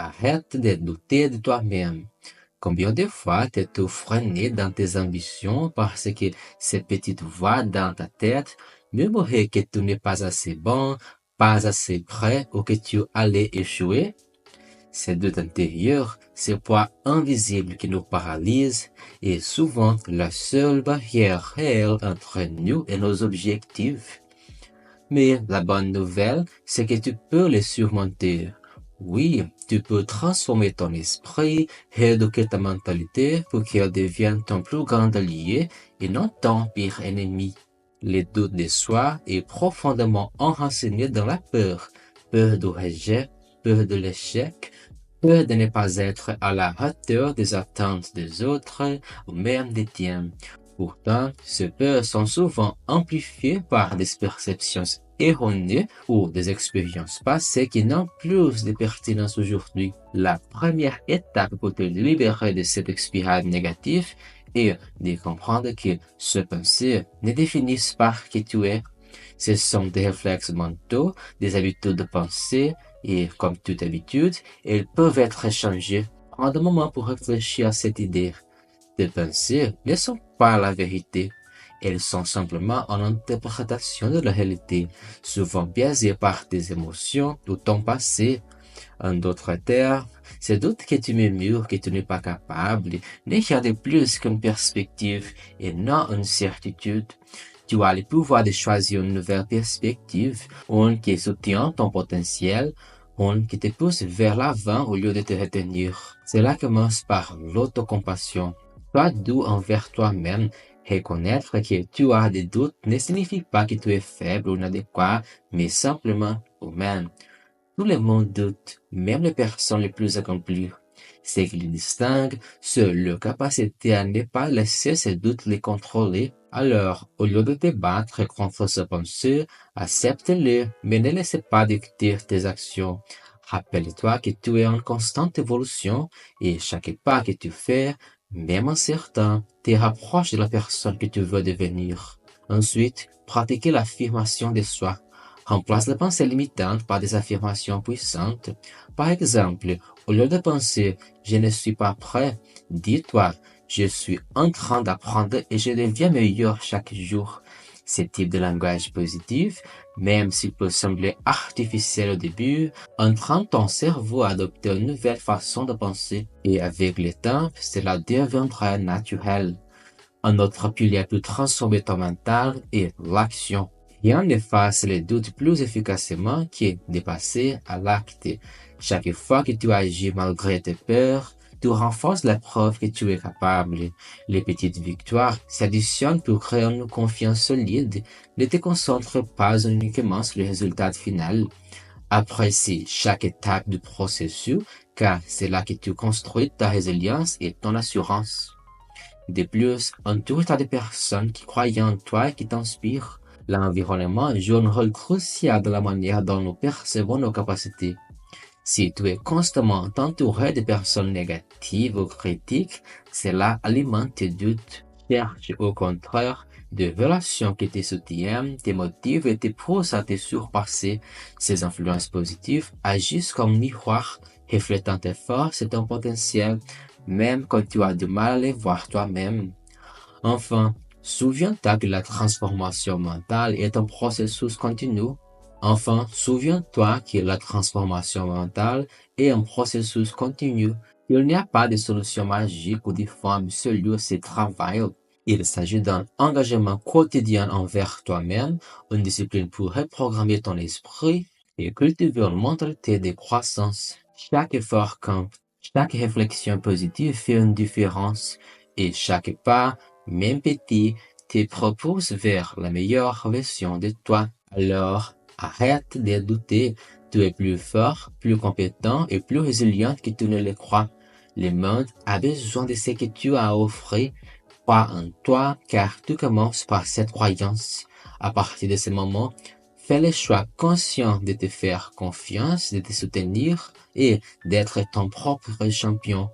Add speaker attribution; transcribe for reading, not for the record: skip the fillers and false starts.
Speaker 1: Arrête de douter de toi-même. Combien de fois t'es-tu freiné dans tes ambitions parce que cette petite voix dans ta tête murmurait que tu n'es pas assez bon, pas assez prêt ou que tu allais échouer? Ces doutes intérieurs, ces poids invisibles qui nous paralysent, est souvent la seule barrière réelle entre nous et nos objectifs. Mais la bonne nouvelle, c'est que tu peux les surmonter. Oui, tu peux transformer ton esprit, rééduquer ta mentalité pour qu'elle devienne ton plus grand allié et non ton pire ennemi. Le doute de soi est profondément enraciné dans la peur. Peur du rejet, peur de l'échec, peur de ne pas être à la hauteur des attentes des autres ou même des tiennes. Pourtant, ces peurs sont souvent amplifiées par des perceptions erronées ou des expériences passées qui n'ont plus de pertinence aujourd'hui. La première étape pour te libérer de cette spirale négative est de comprendre que ces pensées ne définissent pas qui tu es. Ce sont des réflexes mentaux, des habitudes de pensée, et comme toute habitude, elles peuvent être changées. Prends un moment pour réfléchir à cette idée. Tes pensées ne sont pas la vérité. Elles sont simplement une interprétation de la réalité, souvent biaisée par tes émotions ou ton passé. En d'autres termes, ces doutes que tu murmures que tu n'es pas capable n'est rien de plus qu'une perspective et non une certitude. Tu as le pouvoir de choisir une nouvelle perspective, une qui soutient ton potentiel, une qui te pousse vers l'avant au lieu de te retenir. Cela commence par l'autocompassion. Sois doux envers toi-même. Reconnaître que tu as des doutes ne signifie pas que tu es faible ou inadéquat, mais simplement humain. Tout le monde doute, même les personnes les plus accomplies. Ce qui les distingue, c'est leur capacité à ne pas laisser ces doutes les contrôler. Alors, au lieu de te battre contre ces pensées, accepte-les, mais ne laisse pas dicter tes actions. Rappelle-toi que tu es en constante évolution et chaque pas que tu fais, même incertain, te rapproche de la personne que tu veux devenir. Ensuite, pratiquez l'affirmation de soi. Remplace les pensées limitantes par des affirmations puissantes. Par exemple, au lieu de penser je ne suis pas prêt, dis-toi je suis en train d'apprendre et je deviens meilleur chaque jour. Ce type de langage positif, même s'il peut sembler artificiel au début, entraîne ton cerveau à adopter une nouvelle façon de penser. Et avec le temps, cela deviendra naturel. Un autre pilier pour transformer ton mental est l'action. Rien n'efface les doutes plus efficacement que de passer à l'acte. Chaque fois que tu agis malgré tes peurs, tu renforces la preuve que tu es capable. Les petites victoires s'additionnent pour créer une confiance solide. Ne te concentre pas uniquement sur le résultat final. Apprécie chaque étape du processus, car c'est là que tu construis ta résilience et ton assurance. De plus, entoure-toi de personnes qui croient en toi et qui t'inspirent. L'environnement joue un rôle crucial dans la manière dont nous percevons nos capacités. Si tu es constamment entouré de personnes négatives ou critiques, cela alimente tes doutes. Cherche au contraire des relations qui te soutiennent, te motivent et te poussent à te surpasser. Ces influences positives agissent comme miroir, reflétant tes forces et ton potentiel, même quand tu as du mal à les voir toi-même. Enfin, souviens-toi que la transformation mentale est un processus continu. Enfin, souviens-toi que la transformation mentale est un processus continu. Il n'y a pas de solution magique ou de forme seule à ce travail. Il s'agit d'un engagement quotidien envers toi-même, une discipline pour reprogrammer ton esprit et cultiver une mentalité de croissance. Chaque effort compte, chaque réflexion positive fait une différence et chaque pas, même petit, te propose vers la meilleure version de toi. Alors, arrête de douter. Tu es plus fort, plus compétent et plus résilient que tu ne le crois. Le monde a besoin de ce que tu as à offrir. Crois en toi, car tout commence par cette croyance. À partir de ce moment, fais le choix conscient de te faire confiance, de te soutenir et d'être ton propre champion.